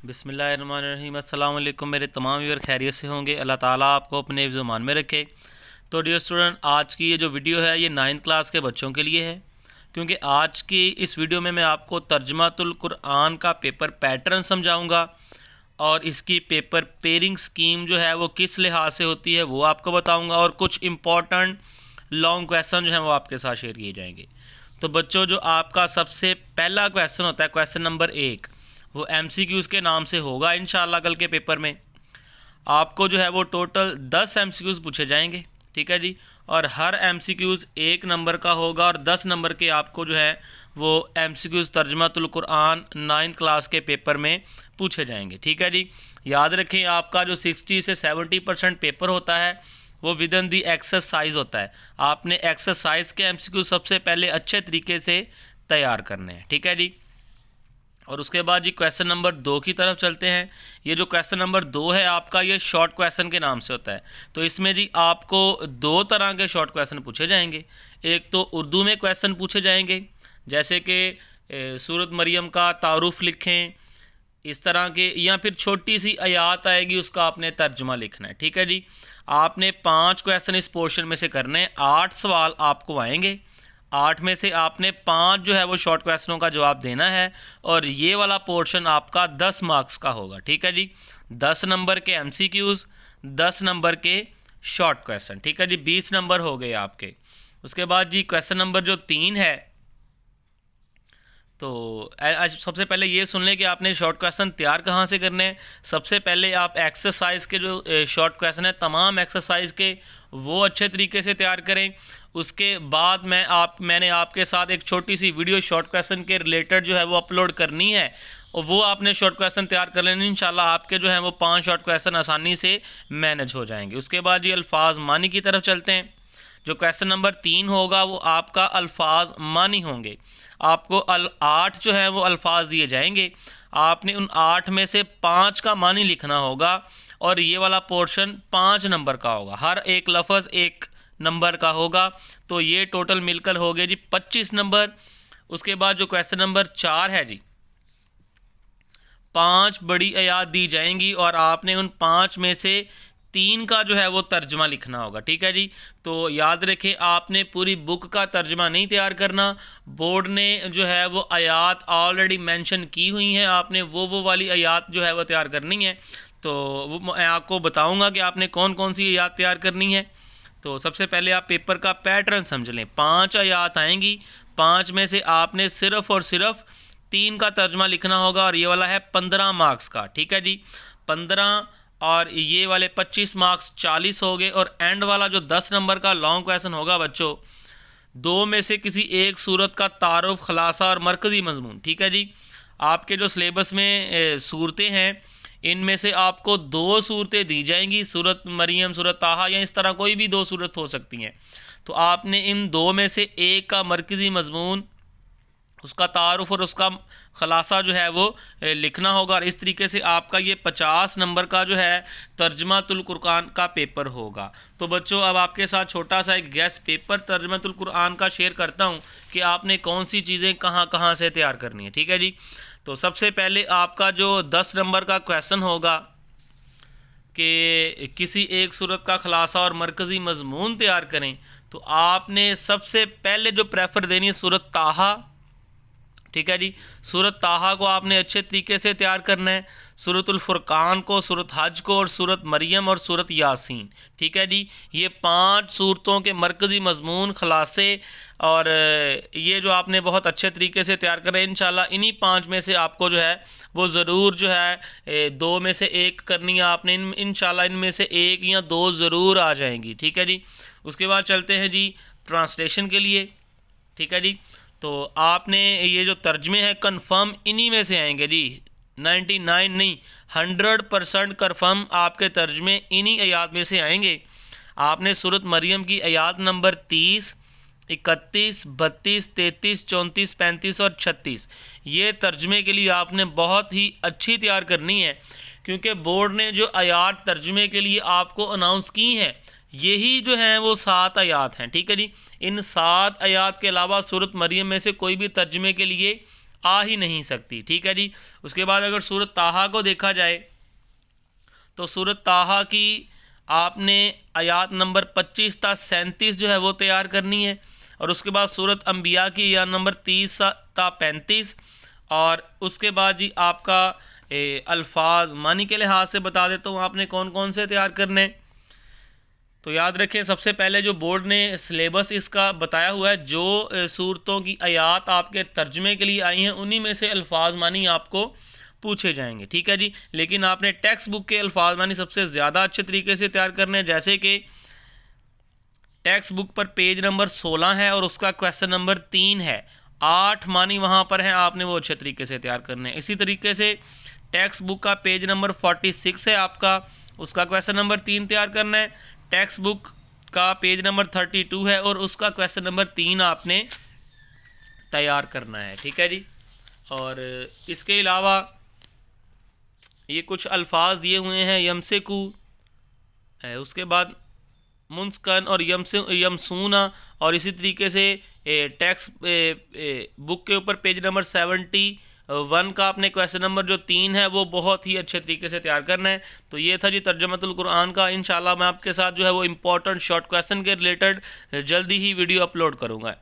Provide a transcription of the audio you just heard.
बिस्मिल्लाहिर्रहमानिर्रहीम। अस्सलाम वालेकुम। मेरे तमाम व्यूअर खैरियत से होंगे। अल्लाह ताला आपको अपने ज़ुबान में रखे। तो डियर स्टूडेंट, आज की ये जो वीडियो है ये 9th क्लास के बच्चों के लिए है, क्योंकि आज की इस वीडियो में मैं आपको तर्जमातुल कुरान का पेपर पैटर्न समझाऊंगा और इसकी पेपर पेयरिंग स्कीम जो है वो किस लिहाज से होती है वो आपको बताऊंगा, और कुछ इम्पॉर्टेंट लॉन्ग क्वेश्चन जो हैं वो आपके साथ शेयर किए जाएंगे। तो बच्चों, जो आपका सबसे पहला क्वेश्चन होता है, क्वेश्चन नंबर 1, वो MCQs के नाम से होगा इंशाल्लाह। कल के पेपर में आपको जो है वो टोटल 10 MCQs पूछे जाएंगे, ठीक है जी। और हर MCQs 1 नंबर का होगा और 10 नंबर के आपको जो है वो MCQs तर्जमातुल कुरान 9th क्लास के पेपर में पूछे जाएंगे, ठीक है जी। याद रखें, आपका जो 60 से 70% पेपर होता है वो विद इन दी एक्सरसाइज होता है। आपने एक्सरसाइज के MCQ सबसे पहले अच्छे तरीके से तैयार करने हैं, ठीक है जी। और उसके बाद जी क्वेश्चन नंबर 2 की तरफ चलते हैं। ये जो क्वेश्चन नंबर 2 है आपका, ये शॉर्ट क्वेश्चन के नाम से होता है। तो इसमें जी आपको 2 तरह के शॉर्ट क्वेश्चन पूछे जाएंगे। एक तो उर्दू में क्वेश्चन पूछे जाएंगे, जैसे कि सूरत मरियम का तारुफ लिखें, इस तरह के, या फिर छोटी सी आयत आएगी उसका आपने तर्जुमा लिखना है, ठीक है जी। आपने 5 क्वेश्चन इस पोर्शन में से करने हैं। 8 सवाल आपको आएंगे, 8 में से आपने 5 जो है वो शॉर्ट क्वेश्चनों का जवाब देना है, और ये वाला पोर्शन आपका 10 मार्क्स का होगा, ठीक है जी। 10 नंबर के MCQs, 10 नंबर के शॉर्ट क्वेश्चन, ठीक है जी। 20 नंबर हो गए आपके। उसके बाद जी क्वेश्चन नंबर जो 3 है, तो आज सबसे पहले ये सुन लें कि आपने शॉर्ट क्वेश्चन तैयार कहाँ से करने हैं। सबसे पहले आप एक्सरसाइज के जो शॉर्ट क्वेश्चन है, तमाम एक्सरसाइज के, वो अच्छे तरीके से तैयार करें। उसके बाद मैंने आपके साथ एक छोटी सी वीडियो शॉर्ट क्वेश्चन के रिलेटेड जो है वो अपलोड करनी है, और वो आपने शॉर्ट क्वेश्चन तैयार कर लेने। इंशाल्लाह आपके जो हैं वो 5 शॉर्ट क्वेश्चन आसानी से मैनेज हो जाएंगे। उसके बाद ये अल्फाज मानी की तरफ चलते हैं। जो क्वेश्चन नंबर 3 होगा वो आपका अल्फाज मानी होंगे। आपको 8 जो है वो अल्फाज दिए जाएंगे, आपने उन 8 में से 5 का मानी लिखना होगा, और ये वाला पोर्शन 5 नंबर का होगा। हर एक लफ्ज़ 1 नंबर का होगा, तो ये टोटल मिलकर हो गए जी 25 नंबर। उसके बाद जो क्वेश्चन नंबर 4 है जी, 5 बड़ी आयत दी जाएंगी और आपने उन 5 में से 3 का जो है वो तर्जमा लिखना होगा, ठीक है जी। तो याद रखें, आपने पूरी बुक का तर्जमा नहीं तैयार करना। बोर्ड ने जो है वो आयत ऑलरेडी मेंशन की हुई हैं, आपने वो वाली आयत जो है वो तैयार करनी है। तो वो मैं आपको बताऊंगा कि आपने कौन कौन सी आयत तैयार करनी है। तो सबसे पहले आप पेपर का पैटर्न समझ लें। 5 आयत आएंगी, 5 में से आपने सिर्फ़ और सिर्फ 3 का तर्जमा लिखना होगा, और ये वाला है 15 मार्क्स का, ठीक है जी। 15 और ये वाले 25 मार्क्स 40 हो गए। और एंड वाला जो 10 नंबर का लॉन्ग क्वेश्चन होगा बच्चों, 2 में से किसी एक सूरत का तारुफ, खलासा और मरकज़ी मजमून, ठीक है जी। आपके जो सिलेबस में सूरतें हैं, इनमें से आपको 2 सूरतें दी जाएंगी, सूरत मरियम, सूरत ताहा, या इस तरह कोई भी 2 सूरत हो सकती हैं। तो आपने इन 2 में से एक का मरकज़ी मजमून, उसका तारुफ और उसका खलासा जो है वो लिखना होगा, और इस तरीके से आपका ये 50 नंबर का जो है तर्जमातुल कुरान का पेपर होगा। तो बच्चों, अब आपके साथ छोटा सा एक गेस्ट पेपर तर्जमातुल कुरान का शेयर करता हूँ कि आपने कौन सी चीज़ें कहाँ कहाँ से तैयार करनी है, ठीक है जी। तो सबसे पहले आपका जो 10 नंबर का क्वेश्चन होगा कि किसी एक सूरत का खलासा और मरकज़ी मजमून तैयार करें, तो आपने सबसे पहले जो प्रेफर देनी है सूरत ताहा, ठीक है जी। सूरत ताहा को आपने अच्छे तरीके से तैयार करना है, सूरतुल फुरकान को, सूरत हज को, और सूरत मरियम और सूरत यासीन, ठीक है जी। ये 5 सूरतों के मरकज़ी मजमून, खलासे, और ये जो आपने बहुत अच्छे तरीके से तैयार करना है। इंशाल्लाह इन्हीं 5 में से आपको जो है वो ज़रूर जो है 2 में से 1 करनी है आपने। इंशाल्लाह इनमें से 1 या 2 ज़रूर आ जाएंगी, ठीक है जी। उसके बाद चलते हैं जी ट्रांसलेशन के लिए, ठीक है जी। तो आपने ये जो तर्जमे हैं कन्फर्म इन्हीं में से आएंगे जी, 99 नहीं 100% कन्फर्म आपके तर्जमे इन्हीं आयत में से आएंगे। आपने सूरत मरियम की आयत नंबर 30, 31, 32, 33, 34, 35 और 36, ये तर्जमे के लिए आपने बहुत ही अच्छी तैयार करनी है, क्योंकि बोर्ड ने जो आयत तर्जमे के लिए आपको अनाउंस की हैं, यही जो हैं वो 7 आयत हैं, ठीक है जी। इन 7 आयत के अलावा सूरत मरियम में से कोई भी तर्जमे के लिए आ ही नहीं सकती। ठीक है जी। उसके बाद अगर सूरत ताहा को देखा जाए तो सूरत ताहा की आपने आयात नंबर 25 ता 37 जो है वो तैयार करनी है, और उसके बाद सूरत अंबिया की आयात नंबर 30 ता 35, और उसके बाद जी आपका अल्फाज मानी के लिहाज से बता देता हूँ आपने कौन कौन से तैयार करने। तो याद रखें, सबसे पहले जो बोर्ड ने सिलेबस इसका बताया हुआ है, जो सूरतों की आयात आपके तर्जमे के लिए आई हैं उन्हीं में से अल्फाज मानी आपको पूछे जाएंगे। ठीक है जी। लेकिन आपने टेक्स्ट बुक के अल्फाज मानी सबसे ज़्यादा अच्छे तरीके से तैयार करने हैं, जैसे कि टेक्स्ट बुक पर पेज नंबर 16 है और उसका क्वेश्चन नंबर 3 है, 8 मानी वहाँ पर हैं, आपने वो अच्छे तरीके से तैयार करने हैं। इसी तरीके से टेक्स्ट बुक का पेज नंबर 46 है आपका, उसका क्वेश्चन नंबर 3 तैयार करना है। टेक्स्ट बुक का पेज नंबर 32 है और उसका क्वेश्चन नंबर 3 आपने तैयार करना है। ठीक है जी। और इसके अलावा ये कुछ अल्फाज दिए हुए हैं, यमसेकू है, उसके बाद मुंस्कन और यमसूना, और इसी तरीके से टेक्स्ट बुक के ऊपर पेज नंबर 71 का आपने क्वेश्चन नंबर जो 3 है वो बहुत ही अच्छे तरीके से तैयार करना है। तो ये था जी तर्जुमतुल कुरान का। इंशाल्लाह मैं आपके साथ जो है वो इम्पोर्टेंट शॉर्ट क्वेश्चन के रिलेटेड जल्दी ही वीडियो अपलोड करूँगा।